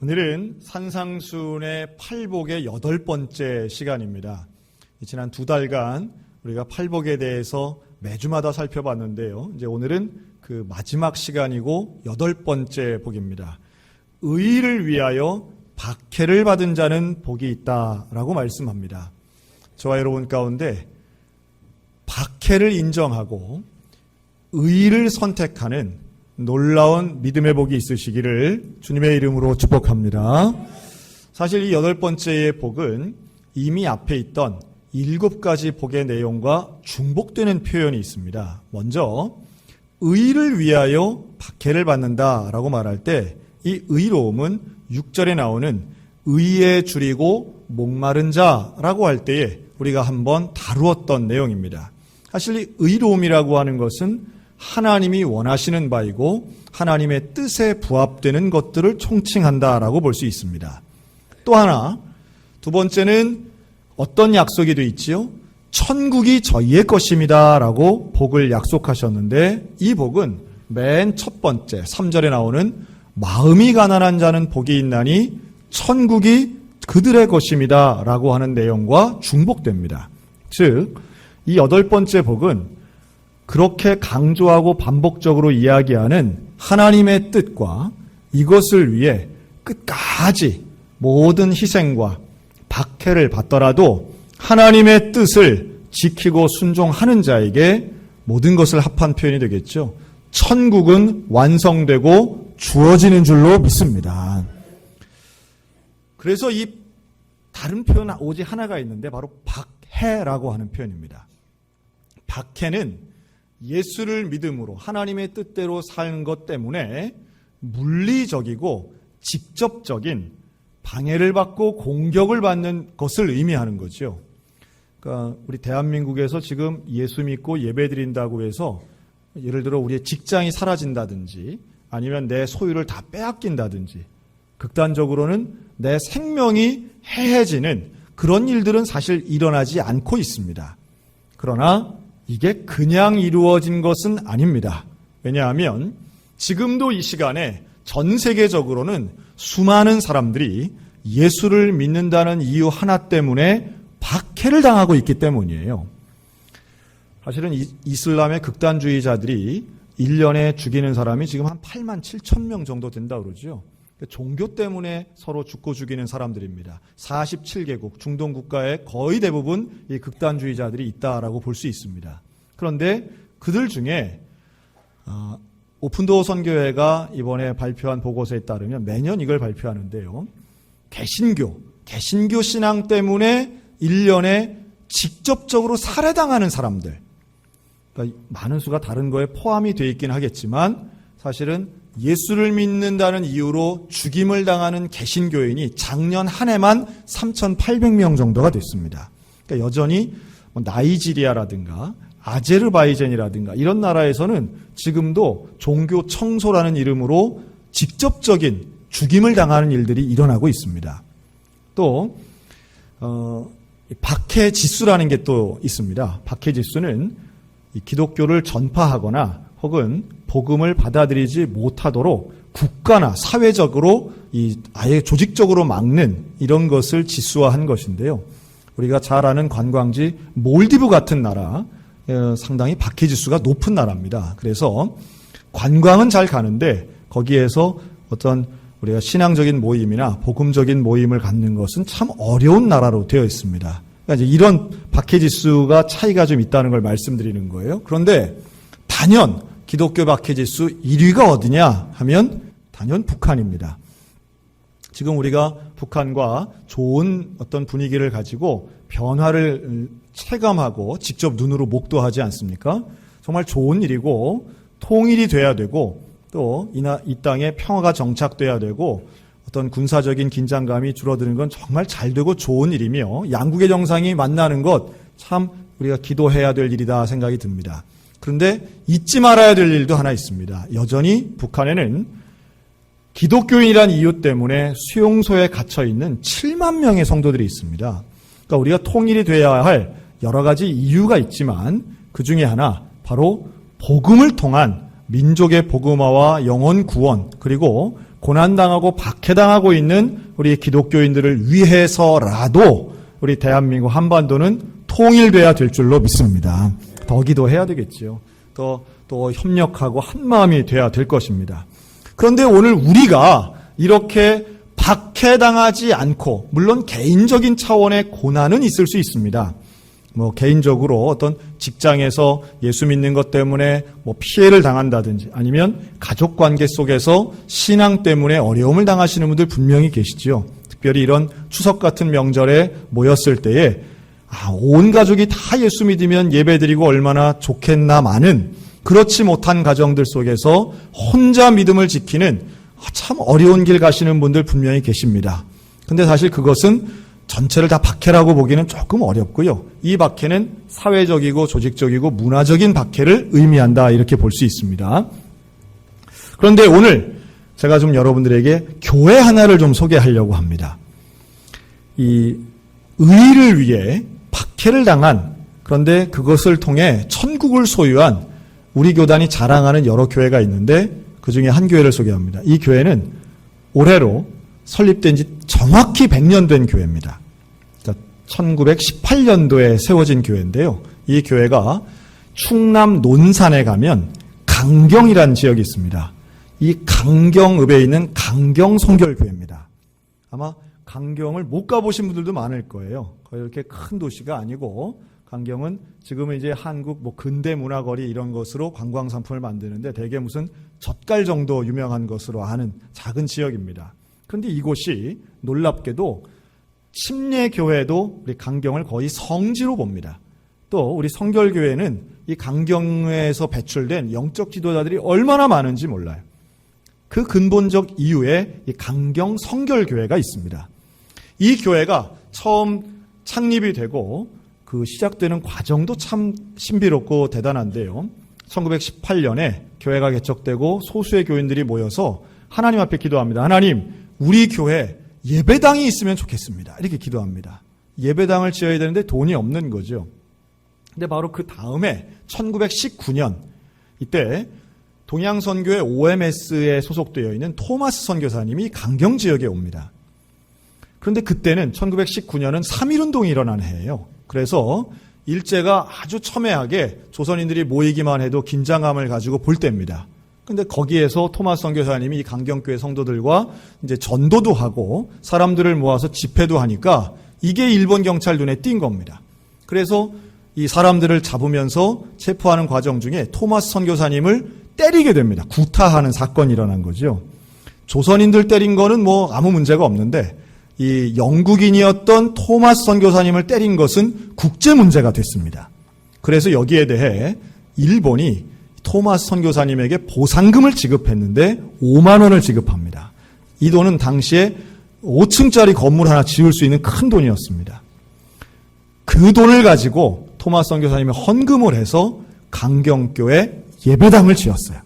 오늘은 산상순의 팔복의 8번째 시간입니다. 지난 2달간 우리가 팔복에 대해서 매주마다 살펴봤는데요. 이제 오늘은 그 마지막 시간이고 8번째 복입니다. 의를 위하여 박해를 받은 자는 복이 있다라고 말씀합니다. 저와 여러분 가운데 박해를 인정하고 의를 선택하는 놀라운 믿음의 복이 있으시기를 주님의 이름으로 축복합니다. 사실 이 8번째의 복은 이미 앞에 있던 7가지 복의 내용과 중복되는 표현이 있습니다. 먼저 의를 위하여 박해를 받는다라고 말할 때 이 의로움은 6절에 나오는 의에 줄이고 목마른 자라고 할 때에 우리가 한번 다루었던 내용입니다. 사실 이 의로움이라고 하는 것은 하나님이 원하시는 바이고 하나님의 뜻에 부합되는 것들을 총칭한다라고 볼 수 있습니다. 또 하나, 두 번째는 어떤 약속이 되어 있지요? 천국이 저희의 것입니다 라고 복을 약속하셨는데 이 복은 맨 첫 번째 3절에 나오는 마음이 가난한 자는 복이 있나니 천국이 그들의 것입니다 라고 하는 내용과 중복됩니다. 즉, 이 8번째 복은 그렇게 강조하고 반복적으로 이야기하는 하나님의 뜻과 이것을 위해 끝까지 모든 희생과 박해를 받더라도 하나님의 뜻을 지키고 순종하는 자에게 모든 것을 합한 표현이 되겠죠. 천국은 완성되고 주어지는 줄로 믿습니다. 그래서 이 다른 표현 오직 하나가 있는데 바로 박해라고 하는 표현입니다. 박해는 예수를 믿음으로 하나님의 뜻대로 사는 것 때문에 물리적이고 직접적인 방해를 받고 공격을 받는 것을 의미하는 거죠. 그러니까 우리 대한민국에서 지금 예수 믿고 예배 드린다고 해서 예를 들어 우리의 직장이 사라진다든지 아니면 내 소유를 다 빼앗긴다든지 극단적으로는 내 생명이 해해지는 그런 일들은 사실 일어나지 않고 있습니다. 그러나 이게 그냥 이루어진 것은 아닙니다. 왜냐하면 지금도 이 시간에 전 세계적으로는 수많은 사람들이 예수를 믿는다는 이유 하나 때문에 박해를 당하고 있기 때문이에요. 사실은 이슬람의 극단주의자들이 1년에 죽이는 사람이 지금 한 8만 7천 명 정도 된다고 그러죠. 종교 때문에 서로 죽고 죽이는 사람들입니다. 47개국 중동 국가에 거의 대부분 이 극단주의자들이 있다라고 볼 수 있습니다. 그런데 그들 중에 오픈도어 선교회가 이번에 발표한 보고서에 따르면 매년 이걸 발표하는데요. 개신교 신앙 때문에 1년에 직접적으로 살해당하는 사람들, 그러니까 많은 수가 다른 거에 포함이 되어 있긴 하겠지만 사실은 예수를 믿는다는 이유로 죽임을 당하는 개신교인이 작년 한 해만 3,800명 정도가 됐습니다. 그러니까 여전히 나이지리아라든가 아제르바이잔이라든가 이런 나라에서는 지금도 종교 청소라는 이름으로 직접적인 죽임을 당하는 일들이 일어나고 있습니다. 또 박해 지수라는 게 또 있습니다. 박해 지수는 이 기독교를 전파하거나 혹은 복음을 받아들이지 못하도록 국가나 사회적으로 아예 조직적으로 막는 이런 것을 지수화한 것인데요. 우리가 잘 아는 관광지 몰디브 같은 나라 상당히 박해 지수가 높은 나라입니다. 그래서 관광은 잘 가는데 거기에서 어떤 우리가 신앙적인 모임이나 복음적인 모임을 갖는 것은 참 어려운 나라로 되어 있습니다. 그러니까 이제 이런 박해 지수가 차이가 좀 있다는 걸 말씀드리는 거예요. 그런데 단연 기독교 박해 지수 1위가 어디냐 하면 단연 북한입니다. 지금 우리가 북한과 좋은 어떤 분위기를 가지고 변화를 체감하고 직접 눈으로 목도하지 않습니까? 정말 좋은 일이고 통일이 돼야 되고 또 이 땅에 평화가 정착돼야 되고 어떤 군사적인 긴장감이 줄어드는 건 정말 잘 되고 좋은 일이며 양국의 정상이 만나는 것 참 우리가 기도해야 될 일이다 생각이 듭니다. 그런데 잊지 말아야 될 일도 하나 있습니다. 여전히 북한에는 기독교인이란 이유 때문에 수용소에 갇혀있는 7만 명의 성도들이 있습니다. 그러니까 우리가 통일이 돼야 할 여러 가지 이유가 있지만 그 중에 하나 바로 복음을 통한 민족의 복음화와 영혼 구원, 그리고 고난당하고 박해당하고 있는 우리 기독교인들을 위해서라도 우리 대한민국 한반도는 통일돼야 될 줄로 믿습니다. 더 기도해야 되겠지요. 더 협력하고 한마음이 돼야 될 것입니다. 그런데 오늘 우리가 이렇게 박해당하지 않고, 물론 개인적인 차원의 고난은 있을 수 있습니다. 개인적으로 어떤 직장에서 예수 믿는 것 때문에 피해를 당한다든지, 아니면 가족 관계 속에서 신앙 때문에 어려움을 당하시는 분들 분명히 계시지요. 특별히 이런 추석 같은 명절에 모였을 때에 온 가족이 다 예수 믿으면 예배드리고 얼마나 좋겠나마는, 그렇지 못한 가정들 속에서 혼자 믿음을 지키는 참 어려운 길 가시는 분들 분명히 계십니다. 근데 사실 그것은 전체를 다 박해라고 보기는 조금 어렵고요. 이 박해는 사회적이고 조직적이고 문화적인 박해를 의미한다, 이렇게 볼 수 있습니다. 그런데 오늘 제가 좀 여러분들에게 교회 하나를 좀 소개하려고 합니다. 이 의를 위해 박해를 당한, 그런데 그것을 통해 천국을 소유한 우리 교단이 자랑하는 여러 교회가 있는데, 그 중에 한 교회를 소개합니다. 이 교회는 올해로 설립된 지 정확히 100년 된 교회입니다. 그러니까 1918년도에 세워진 교회인데요. 이 교회가 충남 논산에 가면 강경이라는 지역이 있습니다. 이 강경읍에 있는 강경성결교회입니다. 아마 강경을 못 가보신 분들도 많을 거예요. 거의 이렇게 큰 도시가 아니고, 강경은 지금은 이제 한국 근대 문화거리 이런 것으로 관광 상품을 만드는데 대개 무슨 젓갈 정도 유명한 것으로 아는 작은 지역입니다. 그런데 이곳이 놀랍게도 침례교회도 우리 강경을 거의 성지로 봅니다. 또 우리 성결교회는 이 강경에서 배출된 영적 지도자들이 얼마나 많은지 몰라요. 그 근본적 이유에 이 강경 성결교회가 있습니다. 이 교회가 처음 창립이 되고 그 시작되는 과정도 참 신비롭고 대단한데요. 1918년에 교회가 개척되고 소수의 교인들이 모여서 하나님 앞에 기도합니다. 하나님, 우리 교회 예배당이 있으면 좋겠습니다. 이렇게 기도합니다. 예배당을 지어야 되는데 돈이 없는 거죠. 근데 바로 그 다음에 1919년 이때 동양선교회 OMS에 소속되어 있는 토마스 선교사님이 강경 지역에 옵니다. 그런데 그때는 1919년은 3.1운동이 일어난 해예요. 그래서 일제가 아주 첨예하게 조선인들이 모이기만 해도 긴장감을 가지고 볼 때입니다. 근데 거기에서 토마스 선교사님이 이 강경교회 성도들과 이제 전도도 하고 사람들을 모아서 집회도 하니까 이게 일본 경찰 눈에 띈 겁니다. 그래서 이 사람들을 잡으면서 체포하는 과정 중에 토마스 선교사님을 때리게 됩니다. 구타하는 사건이 일어난 거죠. 조선인들 때린 거는 아무 문제가 없는데 이 영국인이었던 토마스 선교사님을 때린 것은 국제 문제가 됐습니다. 그래서 여기에 대해 일본이 토마스 선교사님에게 보상금을 지급했는데 5만 원을 지급합니다. 이 돈은 당시에 5층짜리 건물 하나 지을 수 있는 큰 돈이었습니다. 그 돈을 가지고 토마스 선교사님이 헌금을 해서 강경교회 예배당을 지었어요.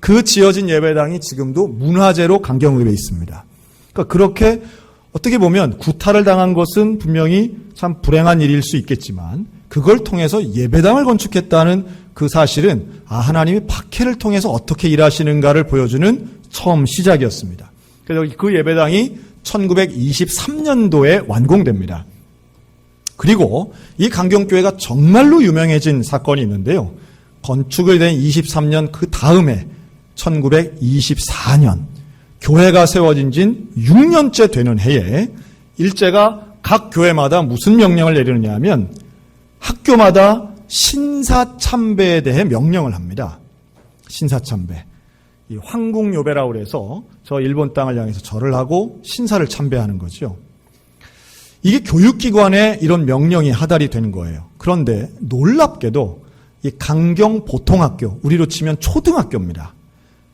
그 지어진 예배당이 지금도 문화재로 강경읍에 있습니다. 그러니까 그렇게 어떻게 보면 구타를 당한 것은 분명히 참 불행한 일일 수 있겠지만 그걸 통해서 예배당을 건축했다는 그 사실은 하나님이 박해를 통해서 어떻게 일하시는가를 보여주는 처음 시작이었습니다. 그래서 그 예배당이 1923년도에 완공됩니다. 그리고 이 강경교회가 정말로 유명해진 사건이 있는데요. 건축을 된 23년 그 다음에 1924년 교회가 세워진 지 6년째 되는 해에 일제가 각 교회마다 무슨 명령을 내리느냐 하면 학교마다 신사참배에 대해 명령을 합니다. 신사참배. 이 황궁요배라고 해서 저 일본 땅을 향해서 절을 하고 신사를 참배하는 거죠. 이게 교육기관에 이런 명령이 하달이 되는 거예요. 그런데 놀랍게도 이 강경보통학교, 우리로 치면 초등학교입니다.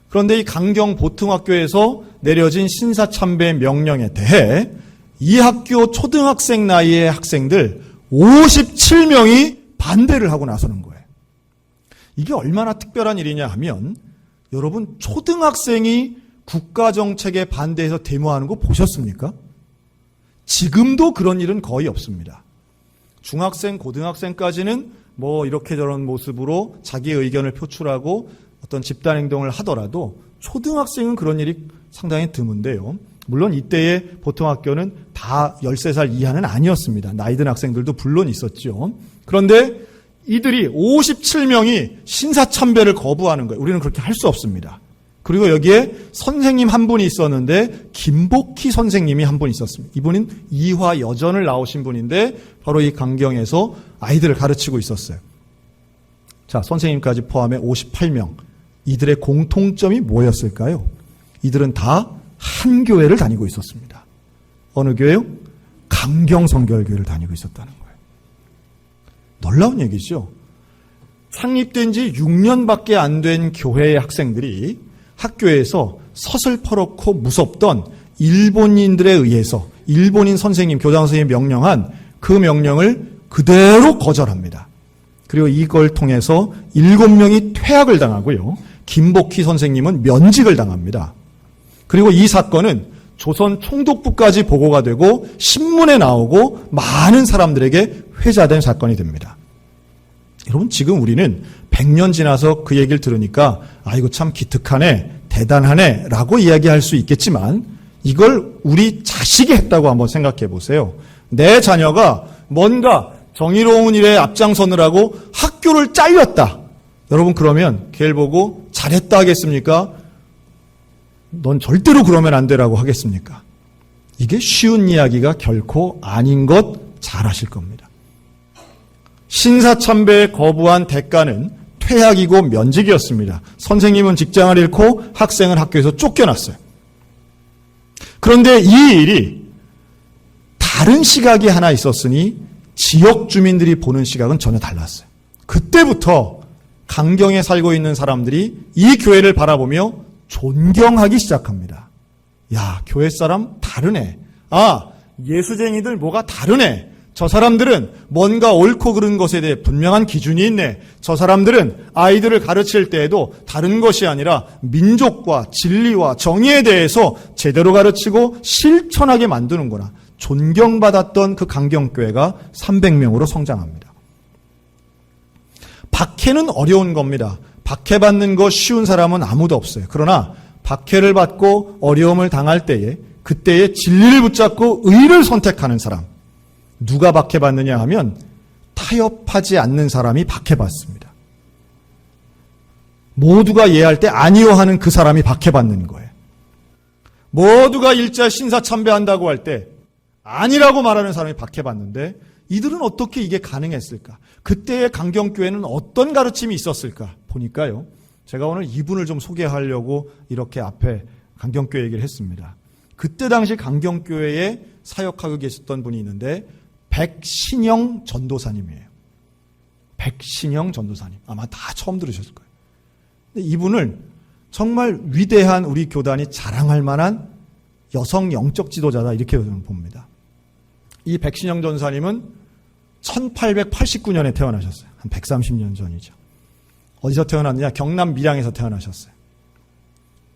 그런데 이 강경보통학교에서 내려진 신사참배 명령에 대해 이 학교 초등학생 나이의 학생들 57명이 반대를 하고 나서는 거예요. 이게 얼마나 특별한 일이냐 하면 여러분 초등학생이 국가정책에 반대해서 데모하는 거 보셨습니까? 지금도 그런 일은 거의 없습니다. 중학생, 고등학생까지는 뭐 이렇게 저런 모습으로 자기의 의견을 표출하고 어떤 집단 행동을 하더라도 초등학생은 그런 일이 상당히 드문데요. 물론 이때의 보통 학교는 다 13살 이하는 아니었습니다. 나이 든 학생들도 물론 있었죠. 그런데 이들이 57명이 신사참배를 거부하는 거예요. 우리는 그렇게 할 수 없습니다. 그리고 여기에 선생님 한 분이 있었는데 김복희 선생님이 한 분 있었습니다. 이분은 이화여전을 나오신 분인데 바로 이 강경에서 아이들을 가르치고 있었어요. 자, 선생님까지 포함해 58명. 이들의 공통점이 뭐였을까요? 이들은 다 한 교회를 다니고 있었습니다. 어느 교회요? 강경성결교회를 다니고 있었다는 거예요. 놀라운 얘기죠. 창립된 지 6년밖에 안 된 교회의 학생들이 학교에서 서슬퍼렇고 무섭던 일본인들에 의해서 일본인 선생님, 교장 선생님이 명령한 그 명령을 그대로 거절합니다. 그리고 이걸 통해서 7명이 퇴학을 당하고요. 김복희 선생님은 면직을 당합니다. 그리고 이 사건은 조선 총독부까지 보고가 되고 신문에 나오고 많은 사람들에게 회자된 사건이 됩니다. 여러분, 지금 우리는 100년 지나서 그 얘기를 들으니까 아이고 참 기특하네, 대단하네 라고 이야기할 수 있겠지만 이걸 우리 자식이 했다고 한번 생각해 보세요. 내 자녀가 뭔가 정의로운 일에 앞장서느라고 학교를 잘렸다. 여러분, 그러면 걔를 보고 잘했다 하겠습니까? 넌 절대로 그러면 안 되라고 하겠습니까? 이게 쉬운 이야기가 결코 아닌 것 잘 아실 겁니다. 신사참배에 거부한 대가는 퇴학이고 면직이었습니다. 선생님은 직장을 잃고 학생은 학교에서 쫓겨났어요. 그런데 이 일이 다른 시각이 하나 있었으니 지역 주민들이 보는 시각은 전혀 달랐어요. 그때부터 강경에 살고 있는 사람들이 이 교회를 바라보며 존경하기 시작합니다. 야, 교회 사람 다르네. 아, 예수쟁이들 뭐가 다르네. 저 사람들은 뭔가 옳고 그른 것에 대해 분명한 기준이 있네. 저 사람들은 아이들을 가르칠 때에도 다른 것이 아니라 민족과 진리와 정의에 대해서 제대로 가르치고 실천하게 만드는구나. 존경받았던 그 강경교회가 300명으로 성장합니다. 박해는 어려운 겁니다. 박해받는 거 쉬운 사람은 아무도 없어요. 그러나 박해를 받고 어려움을 당할 때에 그때의 진리를 붙잡고 의를 선택하는 사람. 누가 박해받느냐 하면 타협하지 않는 사람이 박해받습니다. 모두가 이해할 때 아니요 하는 그 사람이 박해받는 거예요. 모두가 일자 신사참배한다고 할 때 아니라고 말하는 사람이 박해받는데 이들은 어떻게 이게 가능했을까? 그때의 강경교회는 어떤 가르침이 있었을까? 보니까요. 제가 오늘 이분을 좀 소개하려고 이렇게 앞에 강경교회 얘기를 했습니다. 그때 당시 강경교회에 사역하고 계셨던 분이 있는데 백신영 전도사님이에요. 백신영 전도사님. 아마 다 처음 들으셨을 거예요. 근데 이분을 정말 위대한 우리 교단이 자랑할 만한 여성 영적 지도자다 이렇게 저는 봅니다. 이 백신영 전사님은 1889년에 태어나셨어요. 한 130년 전이죠. 어디서 태어났느냐? 경남 밀양에서 태어나셨어요.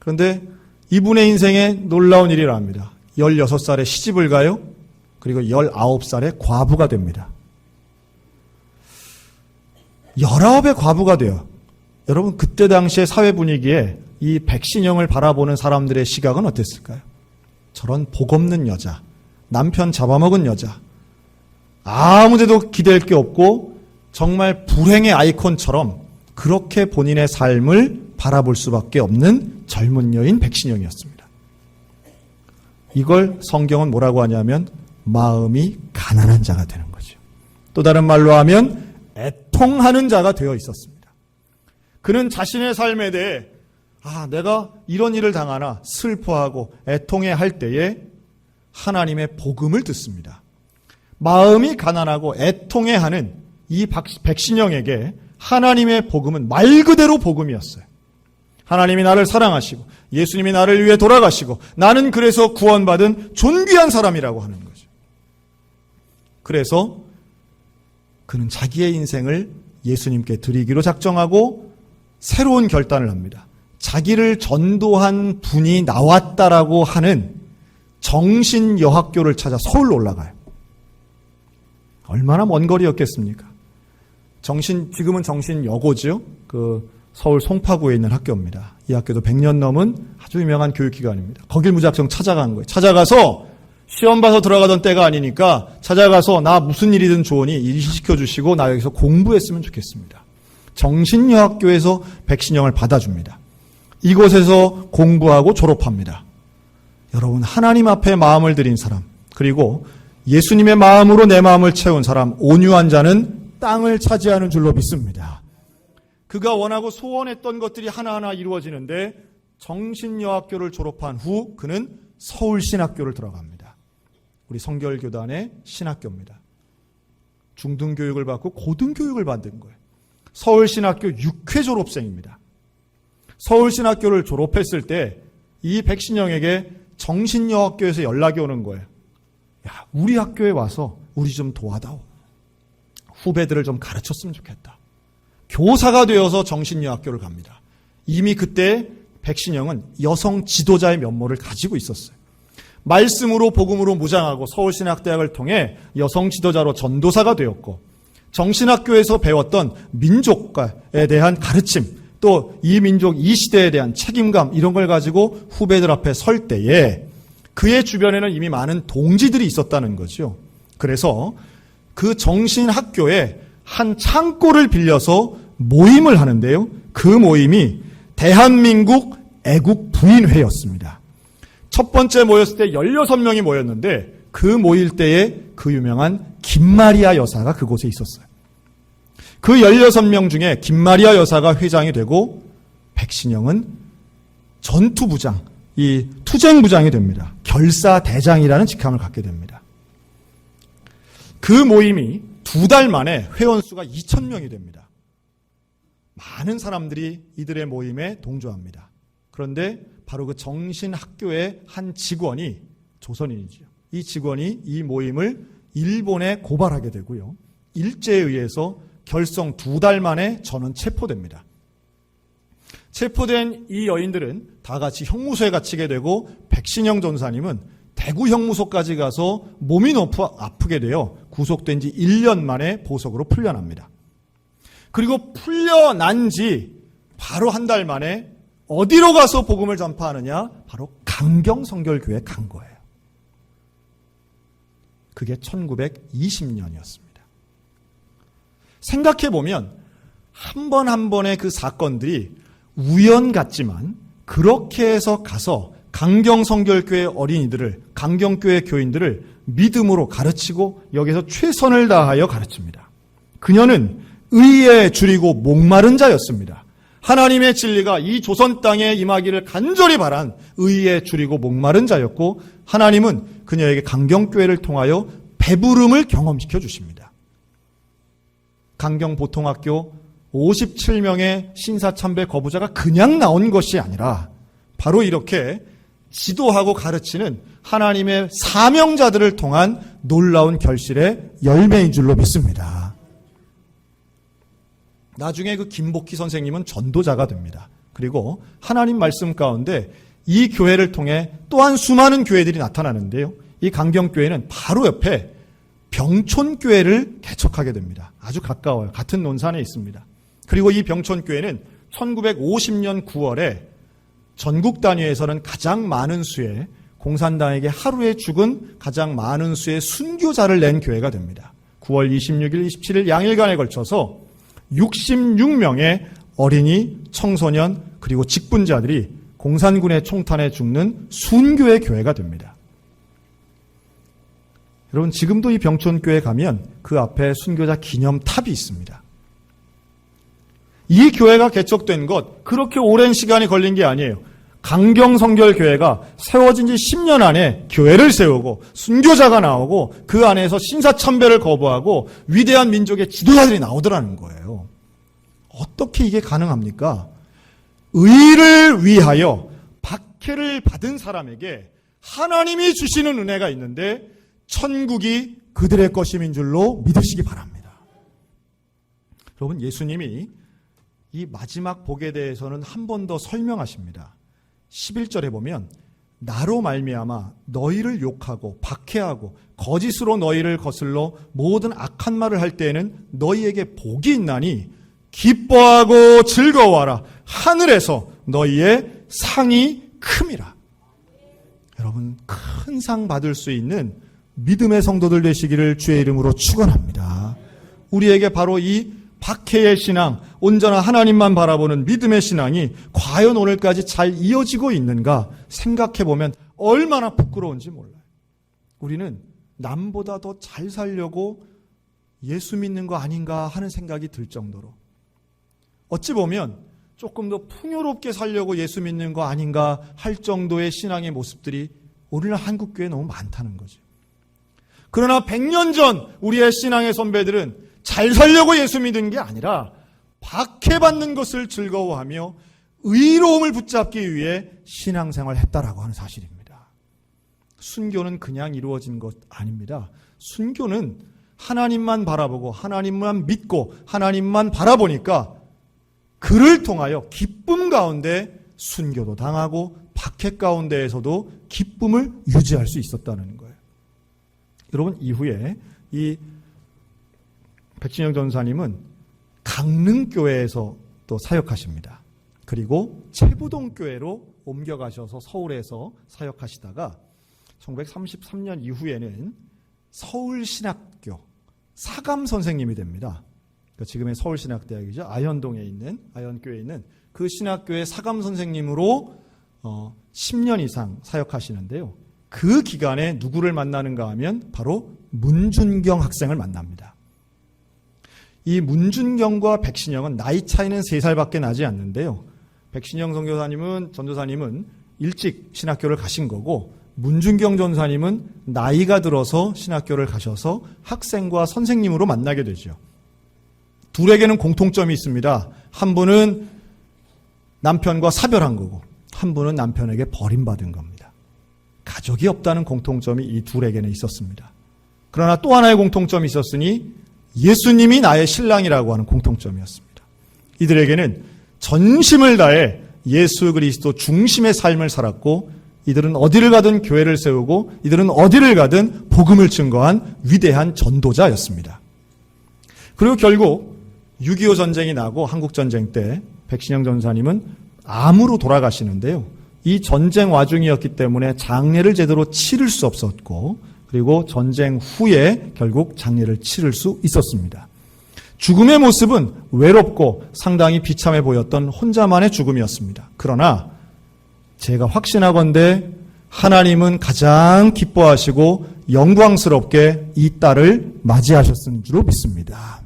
그런데 이분의 인생에 놀라운 일이 일어납니다. 16살에 시집을 가요. 그리고 19살에 과부가 됩니다. 19의 과부가 돼요. 여러분, 그때 당시의 사회 분위기에 이 백신영을 바라보는 사람들의 시각은 어땠을까요? 저런 복 없는 여자, 남편 잡아먹은 여자, 아무데도 기댈 게 없고 정말 불행의 아이콘처럼 그렇게 본인의 삶을 바라볼 수밖에 없는 젊은 여인 백신영이었습니다. 이걸 성경은 뭐라고 하냐면 마음이 가난한 자가 되는 거죠. 또 다른 말로 하면 애통하는 자가 되어 있었습니다. 그는 자신의 삶에 대해 내가 이런 일을 당하나 슬퍼하고 애통해 할 때에 하나님의 복음을 듣습니다. 마음이 가난하고 애통해하는 이 백신영에게 하나님의 복음은 말 그대로 복음이었어요. 하나님이 나를 사랑하시고 예수님이 나를 위해 돌아가시고 나는 그래서 구원받은 존귀한 사람이라고 하는 거죠. 그래서 그는 자기의 인생을 예수님께 드리기로 작정하고 새로운 결단을 합니다. 자기를 전도한 분이 나왔다라고 하는 정신여학교를 찾아 서울로 올라가요. 얼마나 먼 거리였겠습니까? 지금은 정신여고죠. 그 서울 송파구에 있는 학교입니다. 이 학교도 100년 넘은 아주 유명한 교육기관입니다. 거길 무작정 찾아간 거예요. 찾아가서 시험 봐서 들어가던 때가 아니니까 찾아가서 나 무슨 일이든 좋으니 일 시켜주시고 나 여기서 공부했으면 좋겠습니다. 정신여학교에서 백신형을 받아줍니다. 이곳에서 공부하고 졸업합니다. 여러분, 하나님 앞에 마음을 드린 사람, 그리고 예수님의 마음으로 내 마음을 채운 사람, 온유한 자는 땅을 차지하는 줄로 믿습니다. 그가 원하고 소원했던 것들이 하나하나 이루어지는데 정신여학교를 졸업한 후 그는 서울신학교를 들어갑니다. 우리 성결교단의 신학교입니다. 중등교육을 받고 고등교육을 받은 거예요. 서울신학교 6회 졸업생입니다. 서울신학교를 졸업했을 때 이 백신영에게 정신여학교에서 연락이 오는 거예요. 야, 우리 학교에 와서 우리 좀 도와다오. 후배들을 좀 가르쳤으면 좋겠다. 교사가 되어서 정신여학교를 갑니다. 이미 그때 백신영은 여성 지도자의 면모를 가지고 있었어요. 말씀으로 복음으로 무장하고 서울신학대학을 통해 여성 지도자로 전도사가 되었고, 정신학교에서 배웠던 민족에 대한 가르침, 또 이 민족, 이 시대에 대한 책임감, 이런 걸 가지고 후배들 앞에 설 때에 그의 주변에는 이미 많은 동지들이 있었다는 거죠. 그래서 그 정신학교에 한 창고를 빌려서 모임을 하는데요. 그 모임이 대한민국 애국부인회였습니다. 첫 번째 모였을 때 16명이 모였는데 그 모일 때에 그 유명한 김마리아 여사가 그곳에 있었어요. 그 16명 중에 김마리아 여사가 회장이 되고 백신영은 전투부장, 이 투쟁부장이 됩니다. 결사대장이라는 직함을 갖게 됩니다. 그 모임이 2달 만에 회원수가 2,000명이 됩니다. 많은 사람들이 이들의 모임에 동조합니다. 그런데 바로 그 정신학교의 한 직원이 조선인이죠. 이 직원이 이 모임을 일본에 고발하게 되고요. 일제에 의해서 결성 2달 만에 전원 체포됩니다. 체포된 이 여인들은 다 같이 형무소에 갇히게 되고 백신영 전사님은 대구 형무소까지 가서 몸이 너무 아프게 되어 구속된 지 1년 만에 보석으로 풀려납니다. 그리고 풀려난 지 바로 한 달 만에 어디로 가서 복음을 전파하느냐? 바로 강경성결교회에 간 거예요. 그게 1920년이었습니다. 생각해보면 한 번 한 번의 그 사건들이 우연 같지만 그렇게 해서 가서 강경성결교회 어린이들을, 강경교회 교인들을 믿음으로 가르치고 여기서 최선을 다하여 가르칩니다. 그녀는 의에 줄이고 목마른 자였습니다. 하나님의 진리가 이 조선 땅에 임하기를 간절히 바란 의에 줄이고 목마른 자였고, 하나님은 그녀에게 강경교회를 통하여 배부름을 경험시켜 주십니다. 강경보통학교 57명의 신사참배 거부자가 그냥 나온 것이 아니라 바로 이렇게 지도하고 가르치는 하나님의 사명자들을 통한 놀라운 결실의 열매인 줄로 믿습니다. 나중에 그 김복희 선생님은 전도자가 됩니다. 그리고 하나님 말씀 가운데 이 교회를 통해 또한 수많은 교회들이 나타나는데요. 이 강경교회는 바로 옆에 병촌교회를 개척하게 됩니다. 아주 가까워요. 같은 논산에 있습니다. 그리고 이 병촌교회는 1950년 9월에 전국 단위에서는 가장 많은 수의, 공산당에게 하루에 죽은 가장 많은 수의 순교자를 낸 교회가 됩니다. 9월 26일, 27일 양일간에 걸쳐서 66명의 어린이, 청소년, 그리고 직분자들이 공산군의 총탄에 죽는 순교의 교회가 됩니다. 여러분, 지금도 이 병촌교회 가면 그 앞에 순교자 기념탑이 있습니다. 이 교회가 개척된 것, 그렇게 오랜 시간이 걸린 게 아니에요. 강경성결교회가 세워진 지 10년 안에 교회를 세우고 순교자가 나오고 그 안에서 신사참배를 거부하고 위대한 민족의 지도자들이 나오더라는 거예요. 어떻게 이게 가능합니까? 의를 위하여 박해를 받은 사람에게 하나님이 주시는 은혜가 있는데 천국이 그들의 것임인 줄로 믿으시기 바랍니다. 여러분, 예수님이 이 마지막 복에 대해서는 한 번 더 설명하십니다. 11절에 보면 나로 말미암아 너희를 욕하고 박해하고 거짓으로 너희를 거슬러 모든 악한 말을 할 때에는 너희에게 복이 있나니 기뻐하고 즐거워하라. 하늘에서 너희의 상이 큼이라. 여러분, 큰 상 받을 수 있는 믿음의 성도들 되시기를 주의 이름으로 축원합니다. 우리에게 바로 이 박해의 신앙, 온전한 하나님만 바라보는 믿음의 신앙이 과연 오늘까지 잘 이어지고 있는가 생각해보면 얼마나 부끄러운지 몰라요. 우리는 남보다 더 잘 살려고 예수 믿는 거 아닌가 하는 생각이 들 정도로, 어찌 보면 조금 더 풍요롭게 살려고 예수 믿는 거 아닌가 할 정도의 신앙의 모습들이 오늘날 한국교회에 너무 많다는 거죠. 그러나 100년 전 우리의 신앙의 선배들은 잘 살려고 예수 믿은 게 아니라 박해받는 것을 즐거워하며 의로움을 붙잡기 위해 신앙생활을 했다라고 하는 사실입니다. 순교는 그냥 이루어진 것 아닙니다. 순교는 하나님만 바라보고 하나님만 믿고 하나님만 바라보니까 그를 통하여 기쁨 가운데 순교도 당하고 박해 가운데에서도 기쁨을 유지할 수 있었다는 거예요. 여러분, 이후에 이 백진영 전사님은 강릉교회에서 또 사역하십니다. 그리고 채부동교회로 옮겨가셔서 서울에서 사역하시다가 1933년 이후에는 서울신학교 사감선생님이 됩니다. 그러니까 지금의 서울신학대학이죠. 아현동에 있는, 아현교회에 있는 그 신학교의 사감선생님으로 10년 이상 사역하시는데요. 그 기간에 누구를 만나는가 하면 바로 문준경 학생을 만납니다. 이 문준경과 백신영은 나이 차이는 3살밖에 나지 않는데요. 백신영 선교사님은, 전도사님은 일찍 신학교를 가신 거고, 문준경 전사님은 나이가 들어서 신학교를 가셔서 학생과 선생님으로 만나게 되죠. 둘에게는 공통점이 있습니다. 한 분은 남편과 사별한 거고, 한 분은 남편에게 버림받은 겁니다. 가족이 없다는 공통점이 이 둘에게는 있었습니다. 그러나 또 하나의 공통점이 있었으니 예수님이 나의 신랑이라고 하는 공통점이었습니다. 이들에게는 전심을 다해 예수 그리스도 중심의 삶을 살았고, 이들은 어디를 가든 교회를 세우고, 이들은 어디를 가든 복음을 증거한 위대한 전도자였습니다. 그리고 결국 6.25 전쟁이 나고 한국전쟁 때 백신영 전사님은 암으로 돌아가시는데요. 이 전쟁 와중이었기 때문에 장례를 제대로 치를 수 없었고, 그리고 전쟁 후에 결국 장례를 치를 수 있었습니다. 죽음의 모습은 외롭고 상당히 비참해 보였던 혼자만의 죽음이었습니다. 그러나 제가 확신하건대 하나님은 가장 기뻐하시고 영광스럽게 이 딸을 맞이하셨은 줄로 믿습니다.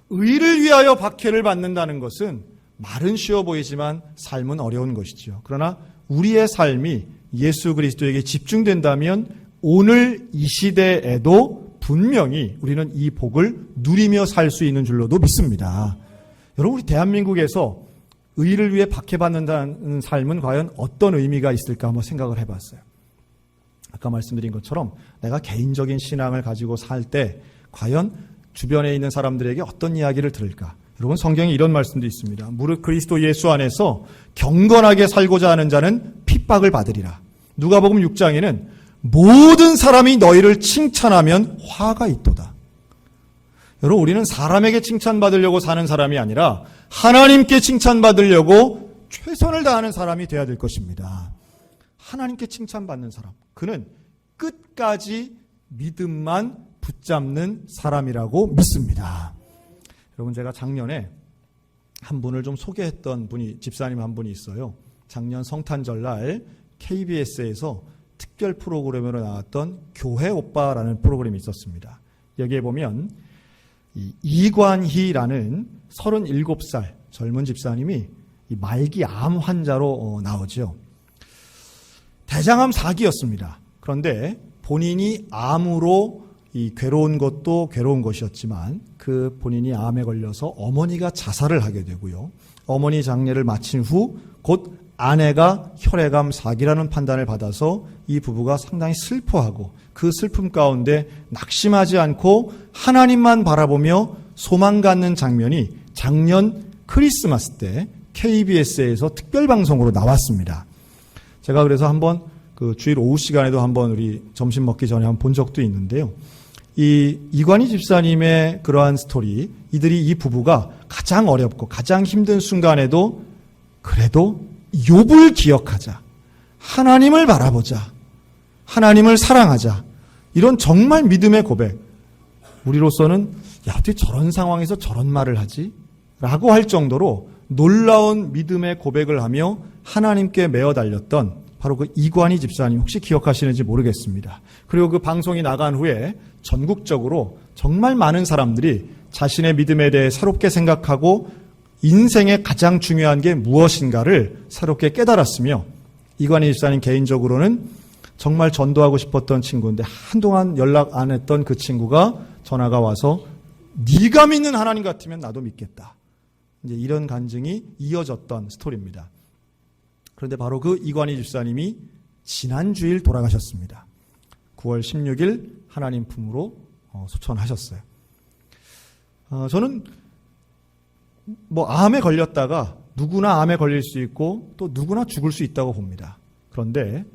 의를 위하여 박해를 받는다는 것은 말은 쉬워 보이지만 삶은 어려운 것이죠. 그러나 우리의 삶이 예수 그리스도에게 집중된다면 오늘 이 시대에도 분명히 우리는 이 복을 누리며 살 수 있는 줄로도 믿습니다. 여러분, 우리 대한민국에서 의를 위해 박해받는다는 삶은 과연 어떤 의미가 있을까 한번 생각을 해봤어요. 아까 말씀드린 것처럼 내가 개인적인 신앙을 가지고 살 때 과연 주변에 있는 사람들에게 어떤 이야기를 들을까? 여러분, 성경에 이런 말씀도 있습니다. 무릇 그리스도 예수 안에서 경건하게 살고자 하는 자는 핍박을 받으리라. 누가복음 6장에는 모든 사람이 너희를 칭찬하면 화가 있도다. 여러분, 우리는 사람에게 칭찬받으려고 사는 사람이 아니라 하나님께 칭찬받으려고 최선을 다하는 사람이 되어야 될 것입니다. 하나님께 칭찬받는 사람, 그는 끝까지 믿음만 붙잡는 사람이라고 믿습니다. 여러분, 제가 작년에 한 분을 좀 소개했던 분이, 집사님 한 분이 있어요. 작년 성탄절날 KBS에서 특별 프로그램으로 나왔던 교회 오빠라는 프로그램이 있었습니다. 여기에 보면 이관희라는 37살 젊은 집사님이 말기 암 환자로 나오죠. 대장암 4기였습니다. 그런데 본인이 암으로 괴로운 것도 괴로운 것이었지만 그 본인이 암에 걸려서 어머니가 자살을 하게 되고요. 어머니 장례를 마친 후 곧 아내가 혈액암 4기라는 판단을 받아서 이 부부가 상당히 슬퍼하고 그 슬픔 가운데 낙심하지 않고 하나님만 바라보며 소망 갖는 장면이 작년 크리스마스 때 KBS에서 특별방송으로 나왔습니다. 제가 그래서 한번 그 주일 오후 시간에도 한번 우리 점심 먹기 전에 한번 본 적도 있는데요. 이 이관희 집사님의 그러한 스토리, 이 부부가 가장 어렵고 가장 힘든 순간에도 그래도 욥을 기억하자, 하나님을 바라보자, 하나님을 사랑하자, 이런 정말 믿음의 고백. 우리로서는 야, 어떻게 저런 상황에서 저런 말을 하지? 라고 할 정도로 놀라운 믿음의 고백을 하며 하나님께 매어 달렸던 바로 그 이관희 집사님, 혹시 기억하시는지 모르겠습니다. 그리고 그 방송이 나간 후에 전국적으로 정말 많은 사람들이 자신의 믿음에 대해 새롭게 생각하고 인생의 가장 중요한 게 무엇인가를 새롭게 깨달았으며, 이관희 집사님 개인적으로는 정말 전도하고 싶었던 친구인데 한동안 연락 안 했던 그 친구가 전화가 와서 네가 믿는 하나님 같으면 나도 믿겠다. 이제 이런 간증이 이어졌던 스토리입니다. 그런데 바로 그 이관희 집사님이 지난 주일 돌아가셨습니다. 9월 16일 하나님 품으로 소천하셨어요. 저는 암에 걸렸다가 누구나 암에 걸릴 수 있고 또 누구나 죽을 수 있다고 봅니다. 그런데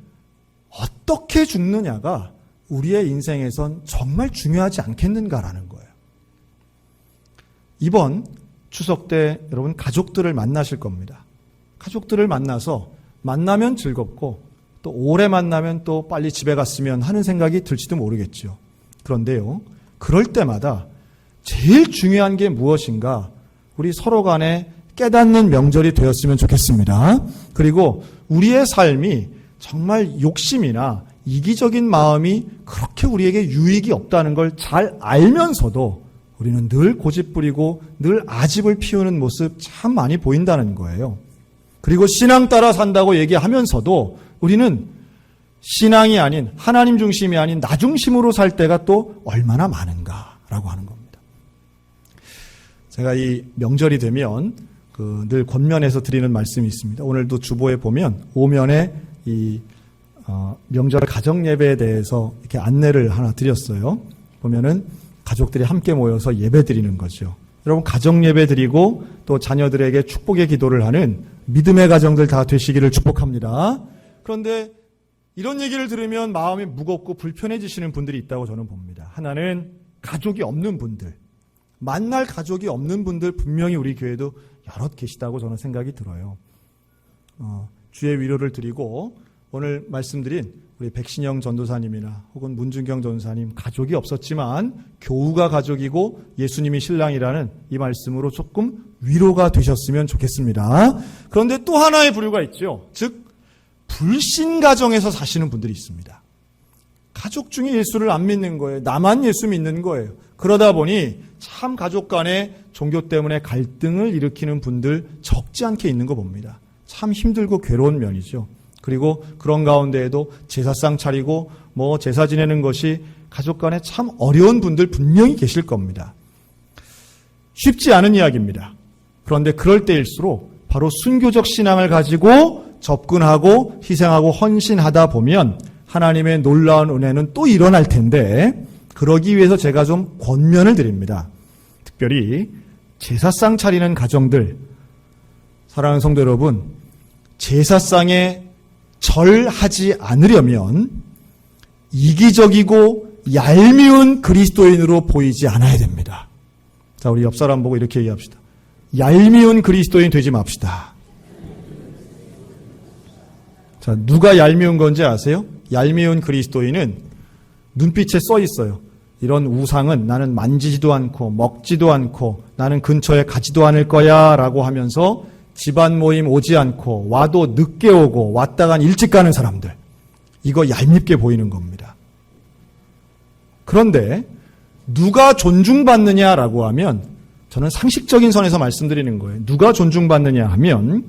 어떻게 죽느냐가 우리의 인생에선 정말 중요하지 않겠는가라는 거예요. 이번 추석 때 여러분 가족들을 만나실 겁니다. 가족들을 만나면 즐겁고 또 오래 만나면 또 빨리 집에 갔으면 하는 생각이 들지도 모르겠죠. 그런데요, 그럴 때마다 제일 중요한 게 무엇인가 우리 서로 간에 깨닫는 명절이 되었으면 좋겠습니다. 그리고 우리의 삶이 정말 욕심이나 이기적인 마음이 그렇게 우리에게 유익이 없다는 걸 잘 알면서도 우리는 늘 고집부리고 늘 아집을 피우는 모습 참 많이 보인다는 거예요. 그리고 신앙 따라 산다고 얘기하면서도 우리는 신앙이 아닌, 하나님 중심이 아닌 나 중심으로 살 때가 또 얼마나 많은가라고 하는 겁니다. 제가 이 명절이 되면 늘 권면에서 드리는 말씀이 있습니다. 오늘도 주보에 보면 오면에 이 명절 가정 예배에 대해서 이렇게 안내를 하나 드렸어요. 보면은 가족들이 함께 모여서 예배 드리는 거죠. 여러분, 가정 예배 드리고 또 자녀들에게 축복의 기도를 하는 믿음의 가정들 다 되시기를 축복합니다. 그런데 이런 얘기를 들으면 마음이 무겁고 불편해지시는 분들이 있다고 저는 봅니다. 하나는 가족이 없는 분들, 만날 가족이 없는 분들 분명히 우리 교회도 여럿 계시다고 저는 생각이 들어요. 주의 위로를 드리고 오늘 말씀드린 우리 백신영 전도사님이나 혹은 문준경 전도사님 가족이 없었지만 교우가 가족이고 예수님이 신랑이라는 이 말씀으로 조금 위로가 되셨으면 좋겠습니다. 그런데 또 하나의 부류가 있죠. 즉 불신 가정에서 사시는 분들이 있습니다. 가족 중에 예수를 안 믿는 거예요. 나만 예수 믿는 거예요. 그러다 보니 참 가족 간에 종교 때문에 갈등을 일으키는 분들 적지 않게 있는 거 봅니다. 참 힘들고 괴로운 면이죠. 그리고 그런 가운데에도 제사상 차리고 제사 지내는 것이 가족 간에 참 어려운 분들 분명히 계실 겁니다. 쉽지 않은 이야기입니다. 그런데 그럴 때일수록 바로 순교적 신앙을 가지고 접근하고 희생하고 헌신하다 보면 하나님의 놀라운 은혜는 또 일어날 텐데, 그러기 위해서 제가 좀 권면을 드립니다. 특별히 제사상 차리는 가정들, 사랑하는 성도 여러분, 제사상에 절하지 않으려면 이기적이고 얄미운 그리스도인으로 보이지 않아야 됩니다. 자, 우리 옆 사람 보고 이렇게 얘기합시다. 얄미운 그리스도인 되지 맙시다. 자, 누가 얄미운 건지 아세요? 얄미운 그리스도인은 눈빛에 써 있어요. 이런 우상은 나는 만지지도 않고 먹지도 않고 나는 근처에 가지도 않을 거야 라고 하면서 집안 모임 오지 않고 와도 늦게 오고 왔다간 일찍 가는 사람들, 이거 얄밉게 보이는 겁니다. 그런데 누가 존중받느냐라고 하면 저는 상식적인 선에서 말씀드리는 거예요. 누가 존중받느냐 하면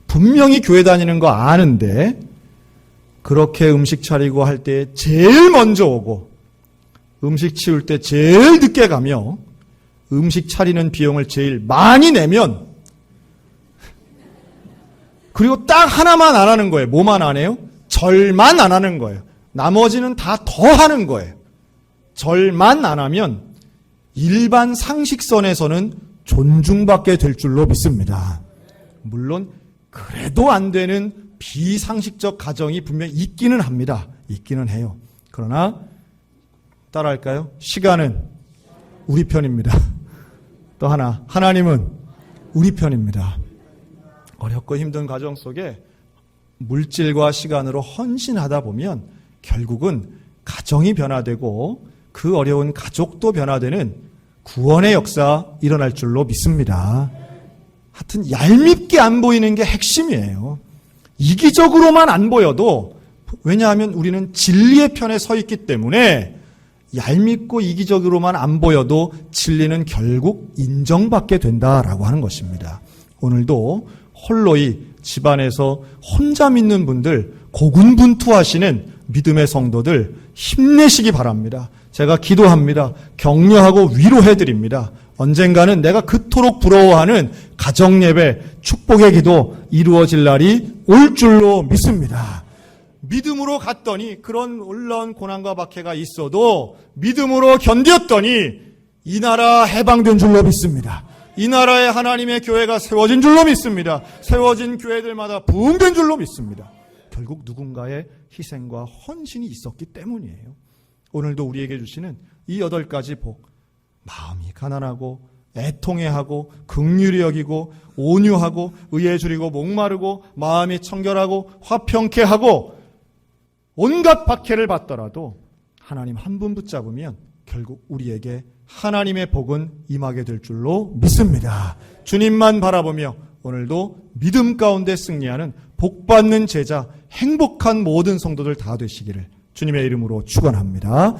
분명히 교회 다니는 거 아는데 그렇게 음식 차리고 할 때 제일 먼저 오고 음식 치울 때 제일 늦게 가며 음식 차리는 비용을 제일 많이 내면, 그리고 딱 하나만 안 하는 거예요. 뭐만 안 해요? 절만 안 하는 거예요. 나머지는 다 더 하는 거예요. 절만 안 하면 일반 상식선에서는 존중받게 될 줄로 믿습니다. 물론 그래도 안 되는 비상식적 가정이 분명히 있기는 합니다. 있기는 해요. 그러나 따라할까요? 시간은 우리 편입니다. 또 하나, 하나님은 우리 편입니다. 어렵고 힘든 가정 속에 물질과 시간으로 헌신하다 보면 결국은 가정이 변화되고 그 어려운 가족도 변화되는 구원의 역사 일어날 줄로 믿습니다. 하여튼 얄밉게 안 보이는 게 핵심이에요. 이기적으로만 안 보여도, 왜냐하면 우리는 진리의 편에 서 있기 때문에 얄밉고 이기적으로만 안 보여도 진리는 결국 인정받게 된다라고 하는 것입니다. 오늘도 홀로이 집안에서 혼자 믿는 분들, 고군분투하시는 믿음의 성도들 힘내시기 바랍니다. 제가 기도합니다. 격려하고 위로해드립니다. 언젠가는 내가 그토록 부러워하는 가정예배, 축복의 기도 이루어질 날이 올 줄로 믿습니다. 믿음으로 갔더니 그런 올라온 고난과 박해가 있어도 믿음으로 견뎠더니 이 나라 해방된 줄로 믿습니다. 이 나라에 하나님의 교회가 세워진 줄로 믿습니다. 세워진 교회들마다 부흥된 줄로 믿습니다. 결국 누군가의 희생과 헌신이 있었기 때문이에요. 오늘도 우리에게 주시는 이 8가지 복, 마음이 가난하고 애통해하고 긍휼히 여기고 온유하고 의에 줄이고 목마르고 마음이 청결하고 화평케 하고 온갖 박해를 받더라도 하나님 한 분 붙잡으면 결국 우리에게 하나님의 복은 임하게 될 줄로 믿습니다. 주님만 바라보며 오늘도 믿음 가운데 승리하는 복받는 제자, 행복한 모든 성도들 다 되시기를 주님의 이름으로 축원합니다.